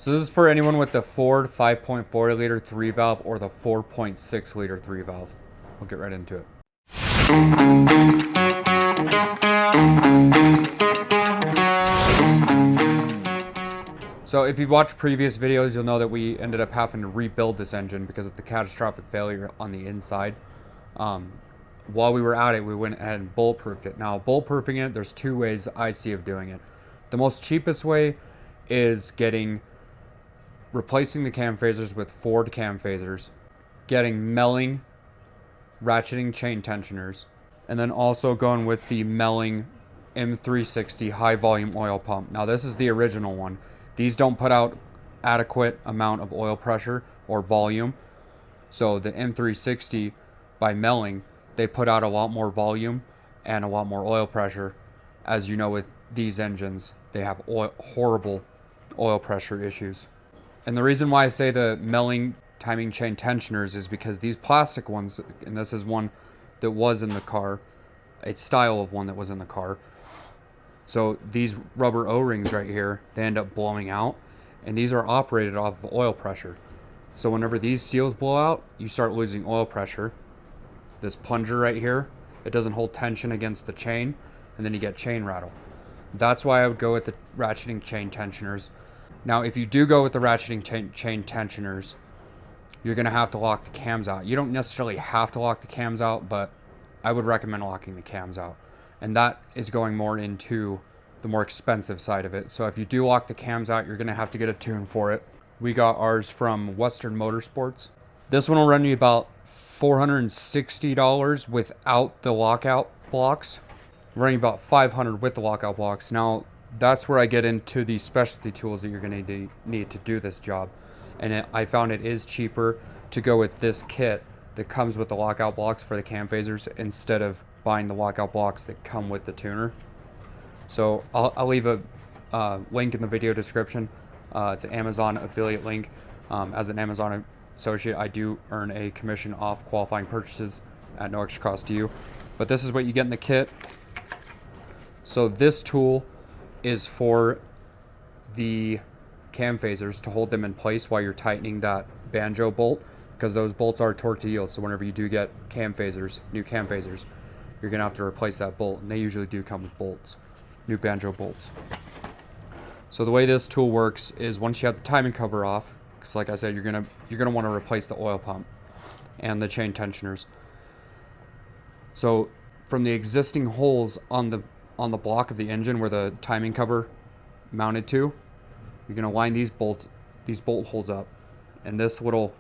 So this is for anyone with the Ford 5.4 liter 3 valve or the 4.6 liter 3 valve. We'll get right into it. So if you've watched previous videos, you'll know that we ended up having to rebuild this engine because of the catastrophic failure on the inside. While we were at it, we went ahead and bulletproofed it. Now, bulletproofing it, there's two ways I see of doing it. The most cheapest way is replacing the cam phasers with Ford cam phasers, getting Melling ratcheting chain tensioners, and then also going with the Melling M360 high volume oil pump. Now, this is the original one. These don't put out adequate amount of oil pressure or volume. So the M360 by Melling, they put out a lot more volume and a lot more oil pressure. As you know, with these engines, they have horrible oil pressure issues. And the reason why I say the Melling timing chain tensioners is because these plastic ones, and this is one that was in the car, a style of one that was in the car. So these rubber O-rings right here, they end up blowing out, and these are operated off of oil pressure. So whenever these seals blow out, you start losing oil pressure. This plunger right here, it doesn't hold tension against the chain, and then you get chain rattle. That's why I would go with the ratcheting chain tensioners. Now, if you do go with the ratcheting chain tensioners, you're going to have to lock the cams out. You don't necessarily have to lock the cams out, but I would recommend locking the cams out. And that is going more into the more expensive side of it. So if you do lock the cams out, you're going to have to get a tune for it. We got ours from Western Motorsports. This one will run you about $460 without the lockout blocks. Running about $500 with the lockout blocks. Now, that's where I get into the specialty tools that you're going to need to do this job. And I found it is cheaper to go with this kit that comes with the lockout blocks for the cam phasers instead of buying the lockout blocks that come with the tuner. So I'll leave a link in the video description. It's an Amazon affiliate link. As an Amazon associate, I do earn a commission off qualifying purchases at no extra cost to you. But this is what you get in the kit. So this tool is for the cam phasers to hold them in place while you're tightening that banjo bolt, because those bolts are torque to yield. So whenever you do get cam phasers, new cam phasers, you're gonna have to replace that bolt, and they usually do come with bolts, new banjo bolts. So the way this tool works is once you have the timing cover off, because like I said, you're gonna want to replace the oil pump and the chain tensioners. So from the existing holes on the block of the engine where the timing cover mounted to, you're gonna line these bolt holes up, and this little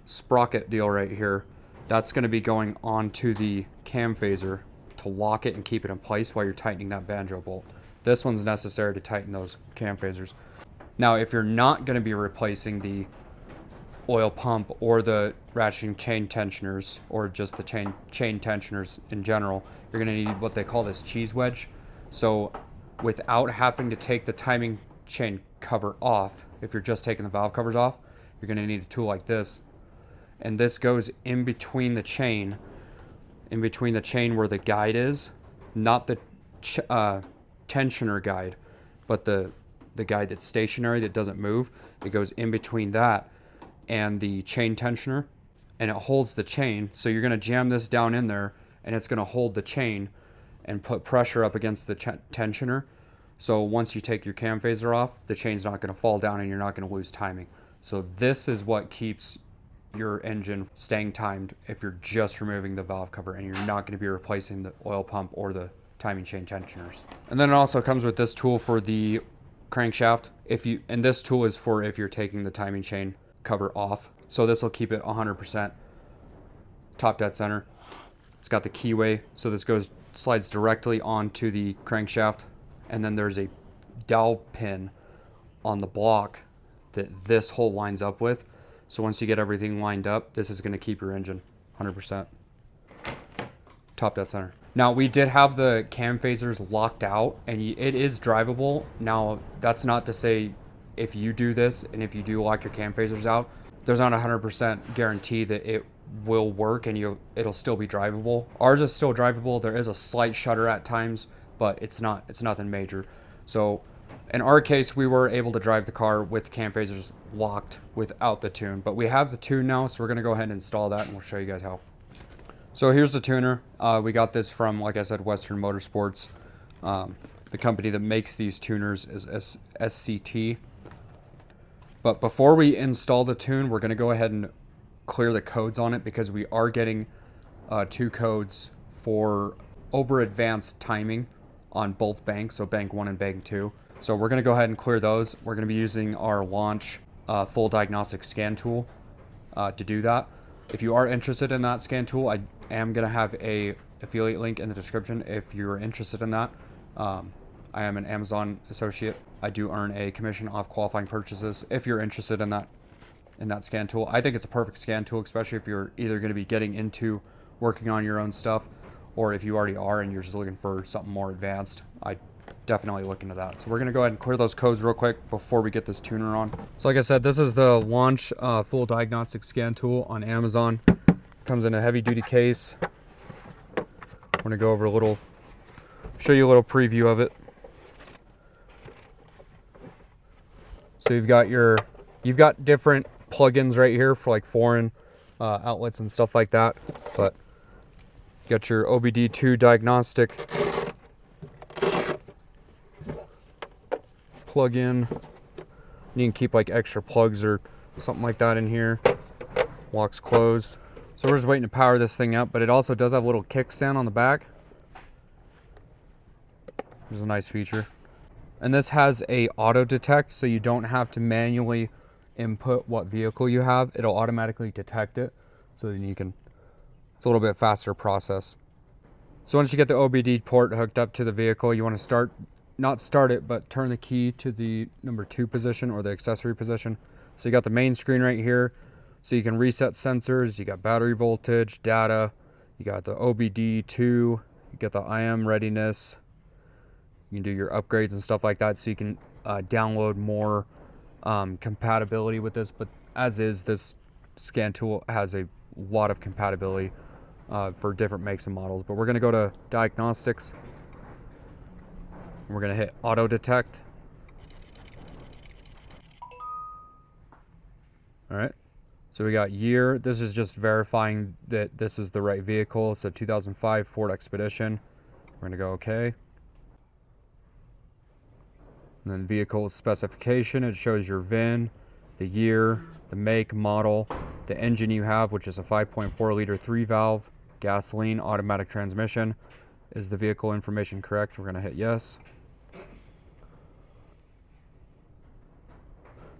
sprocket deal right here, that's going to be going onto the cam phaser to lock it and keep it in place while you're tightening that banjo bolt. This one's necessary to tighten those cam phasers. Now, if you're not going to be replacing the oil pump or the ratcheting chain tensioners or just the chain tensioners in general, you're going to need what they call this cheese wedge. So without having to take the timing chain cover off, if you're just taking the valve covers off, you're going to need a tool like this. And this goes in between the chain where the guide is, not the tensioner guide, but the guide that's stationary, that doesn't move. It goes in between that and the chain tensioner, and it holds the chain. So you're going to jam this down in there, and it's going to hold the chain and put pressure up against the tensioner. So once you take your cam phaser off, the chain's not going to fall down and you're not going to lose timing. So this is what keeps your engine staying timed if you're just removing the valve cover and you're not going to be replacing the oil pump or the timing chain tensioners. And then it also comes with this tool for the crankshaft. And this tool is for if you're taking the timing chain cover off. So this will keep it 100% top dead center. It's got the keyway, so this slides directly onto the crankshaft, and then there's a dowel pin on the block that this hole lines up with. So once you get everything lined up, this is going to keep your engine 100% top dead center. Now, we did have the cam phasers locked out, and it is drivable. Now, that's not to say if you do this and if you do lock your cam phasers out, there's not a 100% guarantee that it will work and it'll still be drivable. Ours is still drivable. There is a slight shudder at times, but it's nothing major. So In our case, we were able to drive the car with cam phasers locked without the tune, but we have the tune now, so we're gonna go ahead and install that and we'll show you guys how. So here's the tuner. We got this from, like I said, Western Motorsports. The company that makes these tuners is SCT. But before we install the tune, we're gonna go ahead and clear the codes on it because we are getting 2 codes for over advanced timing on both banks, so bank 1 and bank 2. So we're gonna go ahead and clear those. We're gonna be using our launch full diagnostic scan tool to do that. If you are interested in that scan tool, I am gonna have a affiliate link in the description if you're interested in that. I am an Amazon associate. I do earn a commission off qualifying purchases if you're interested in that scan tool. I think it's a perfect scan tool, especially if you're either going to be getting into working on your own stuff, or if you already are and you're just looking for something more advanced. I definitely look into that. So we're going to go ahead and clear those codes real quick before we get this tuner on. So like I said, this is the launch full diagnostic scan tool on Amazon. Comes in a heavy duty case. I'm going to go over show you a little preview of it. So you've got different plugins right here for like foreign outlets and stuff like that. But you got your OBD2 diagnostic plug-in. You can keep like extra plugs or something like that in here. Locks closed. So we're just waiting to power this thing up, but it also does have a little kickstand on the back. Which is a nice feature. And this has a auto detect, so you don't have to manually input what vehicle you have. It'll automatically detect it, so then it's a little bit faster process. So once you get the OBD port hooked up to the vehicle, you want to not start it, but turn the key to the number 2 position or the accessory position. So you got the main screen right here, so you can reset sensors. You got battery voltage, data, you got the OBD2, you get the IM readiness. You can do your upgrades and stuff like that, so you can download more compatibility with this. But as is, this scan tool has a lot of compatibility for different makes and models. But we're going to go to Diagnostics. And we're going to hit Auto Detect. All right. So we got year. This is just verifying that this is the right vehicle. So 2005 Ford Expedition. We're going to go OK. And then vehicle specification, it shows your VIN, the year, the make, model, the engine you have, which is a 5.4 liter 3-valve gasoline automatic transmission. Is the vehicle information correct? We're going to hit yes.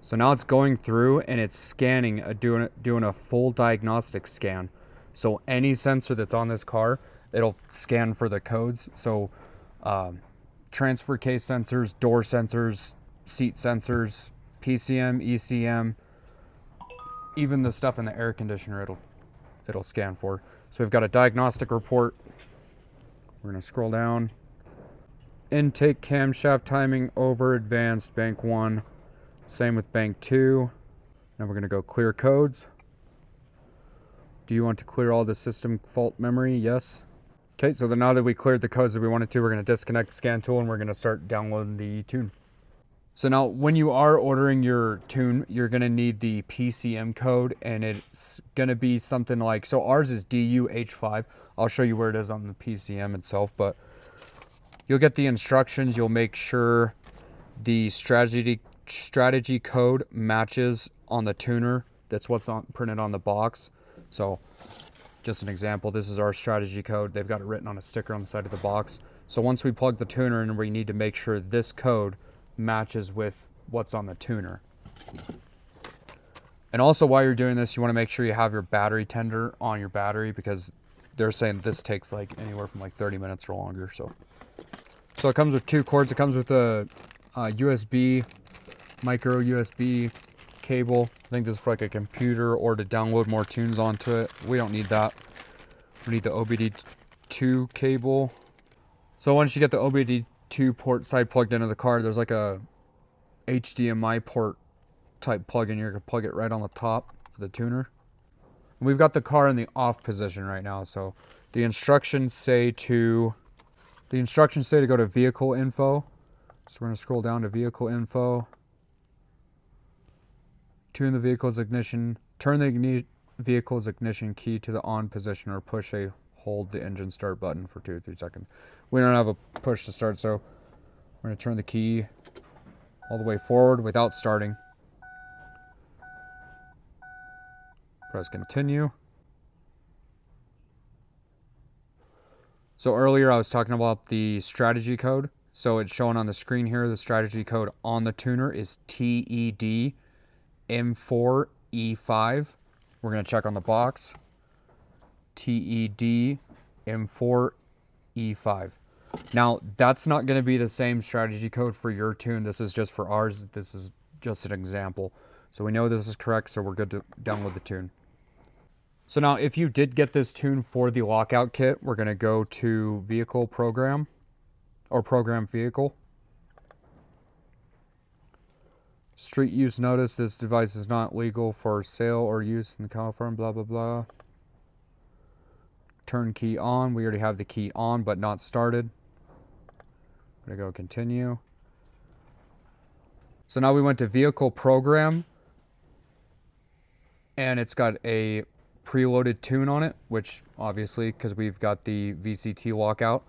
So now it's going through and it's scanning, doing a full diagnostic scan. So any sensor that's on this car, it'll scan for the codes. So transfer case sensors, door sensors, seat sensors, PCM, ECM, even the stuff in the air conditioner it'll scan for. So we've got a diagnostic report. We're going to scroll down. Intake camshaft timing over advanced bank 1. Same with bank 2. Now we're going to go clear codes. Do you want to clear all the system fault memory? Yes. Okay, so then now that we cleared the codes that we wanted to, we're going to disconnect the scan tool and we're going to start downloading the tune. So now when you are ordering your tune, you're going to need the PCM code, and it's going to be something like, so ours is DUH5. I'll show you where it is on the PCM itself, but you'll get the instructions. You'll make sure the strategy code matches on the tuner. That's what's printed on the box. So just an example, this is our strategy code. They've got it written on a sticker on the side of the box. So once we plug the tuner in, we need to make sure this code matches with what's on the tuner. And also while you're doing this, you want to make sure you have your battery tender on your battery, because they're saying this takes like anywhere from like 30 minutes or longer. So it comes with 2 cords. It comes with a USB, micro USB cable. I think this is for like a computer or to download more tunes onto it. We don't need that. We need the OBD2 cable. So once you get the OBD2 port side plugged into the car, there's like a HDMI port type plug-in. You're gonna plug it right on the top of the tuner. And we've got the car in the off position right now. So the instructions say to go to vehicle info. So we're going to scroll down to vehicle info. Tune the vehicle's ignition. Turn the vehicle's ignition key to the on position, or hold the engine start button for 2 to 3 seconds. We don't have a push to start, so we're going to turn the key all the way forward without starting. Press continue. So earlier I was talking about the strategy code. So it's showing on the screen here. The strategy code on the tuner is TED M4E5. We're going to check on the box. TED M4E5. Now, that's not going to be the same strategy code for your tune. This is just for ours. This is just an example. So we know this is correct, so we're good to download the tune. So now, if you did get this tune for the Lockout kit, we're going to go to Vehicle Program, or Program Vehicle. Street use notice. This device is not legal for sale or use in California, blah, blah, blah. Turn key on. We already have the key on, but not started. I'm going to go continue. So now we went to Vehicle Program, and it's got a preloaded tune on it, which obviously, because we've got the VCT Lockout.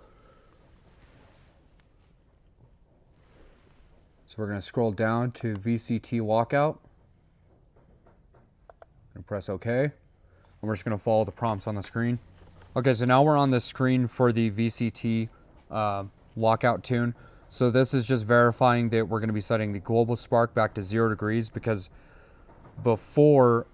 So we're going to scroll down to VCT Lockout and press OK. And we're just going to follow the prompts on the screen. Okay, so now we're on the screen for the VCT Lockout tune. So this is just verifying that we're going to be setting the global spark back to 0 degrees, because before,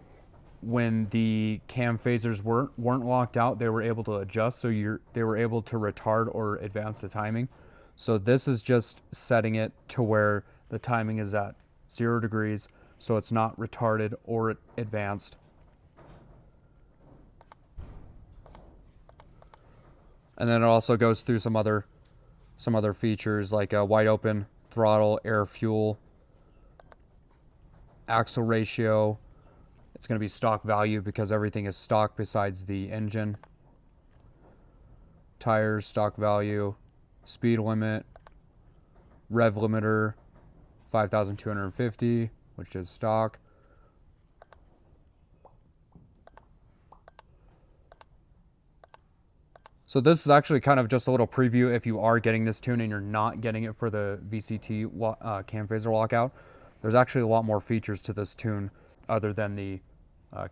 when the cam phasers weren't locked out, they were able to adjust, so they were able to retard or advance the timing. So this is just setting it to where the timing is at 0 degrees, so it's not retarded or advanced. And then it also goes through some other features like a wide open throttle, air fuel, axle ratio. It's going to be stock value because everything is stock besides the engine. Tires, stock value, speed limit, rev limiter, 5,250, which is stock. So this is actually kind of just a little preview if you are getting this tune and you're not getting it for the VCT cam phaser lockout. There's actually a lot more features to this tune other than the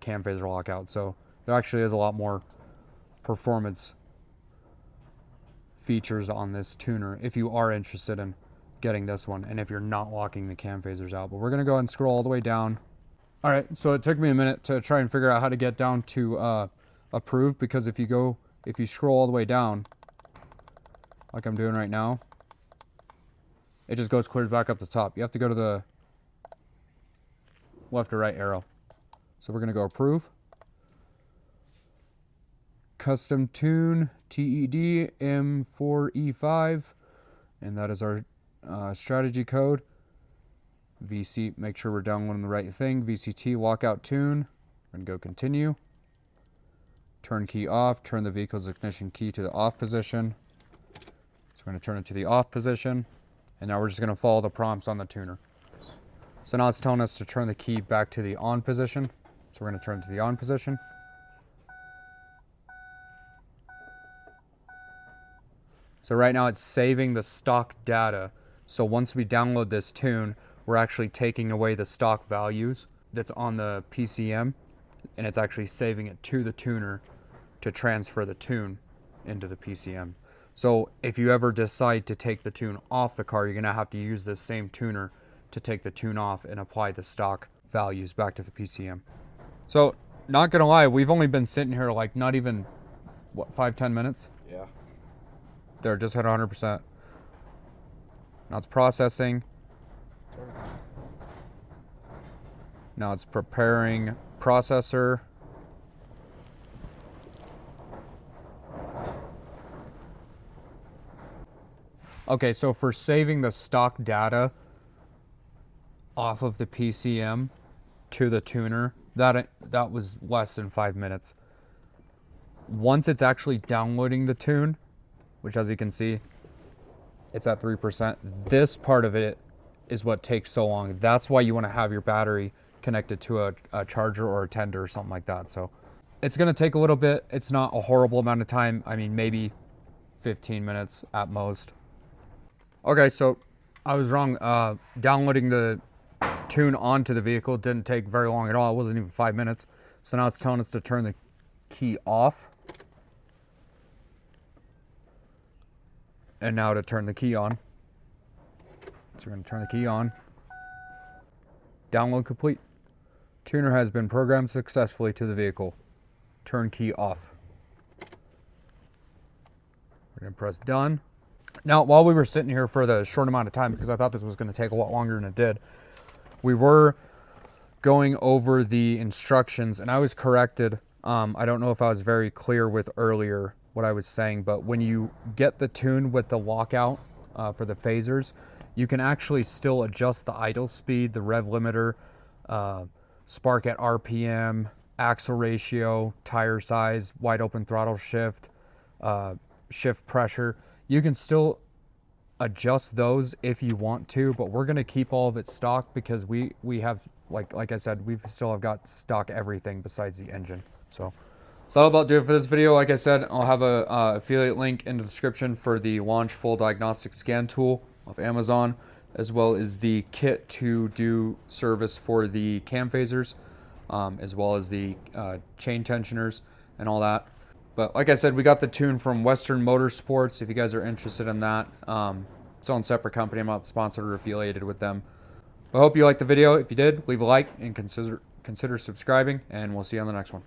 cam phaser lockout. So there actually is a lot more performance features on this tuner if you are interested in getting this one, and if you're not locking the cam phasers out. But we're going to go ahead and scroll all the way down. All right, so it took me a minute to try and figure out how to get down to approved, because if you scroll all the way down, like I'm doing right now, it just goes clear back up the top. You have to go to the left or right arrow. So we're going to go approve. Custom tune, TED M4E5, and that is our strategy code. VC, make sure we're downloading the right thing. VCT lockout tune. We're going to go continue. Turn key off. Turn the vehicle's ignition key to the off position. So we're going to turn it to the off position. And now we're just going to follow the prompts on the tuner. So now it's telling us to turn the key back to the on position. So we're going to turn it to the on position. So right now it's saving the stock data. So once we download this tune, we're actually taking away the stock values that's on the PCM, and it's actually saving it to the tuner to transfer the tune into the PCM. So if you ever decide to take the tune off the car, you're going to have to use this same tuner to take the tune off and apply the stock values back to the PCM. So not going to lie, we've only been sitting here like not even, what, 5-10 minutes? Yeah. There, just hit 100%. Now it's processing. Now it's preparing processor. Okay, so for saving the stock data off of the PCM to the tuner, that was less than 5 minutes. Once it's actually downloading the tune, which as you can see, it's at 3%. This part of it is what takes so long. That's why you want to have your battery connected to a charger or a tender or something like that. So it's going to take a little bit. It's not a horrible amount of time. I mean, maybe 15 minutes at most. Okay, so I was wrong. Downloading the tune onto the vehicle didn't take very long at all. It wasn't even 5 minutes. So now it's telling us to turn the key off. And now to turn the key on. So we're going to turn the key on. Download complete. Tuner has been programmed successfully to the vehicle. Turn key off. We're going to press done. Now, while we were sitting here for the short amount of time, because I thought this was going to take a lot longer than it did, we were going over the instructions, and I was corrected. I don't know if I was very clear with earlier what I was saying, but when you get the tune with the lockout for the phasers, you can actually still adjust the idle speed, the rev limiter, spark at RPM, axle ratio, tire size, wide open throttle shift, shift pressure. You can still adjust those if you want to, but we're going to keep all of it stock because we have, like I said, we still have got stock everything besides the engine. So that'll about do it for this video. Like I said, I'll have a affiliate link in the description for the Launch Full Diagnostic Scan Tool of Amazon, as well as the kit to do service for the cam phasers, as well as the chain tensioners and all that. But like I said, we got the tune from Western Motorsports. If you guys are interested in that, it's on a separate company. I'm not sponsored or affiliated with them. I hope you liked the video. If you did, leave a like and consider subscribing, and we'll see you on the next one.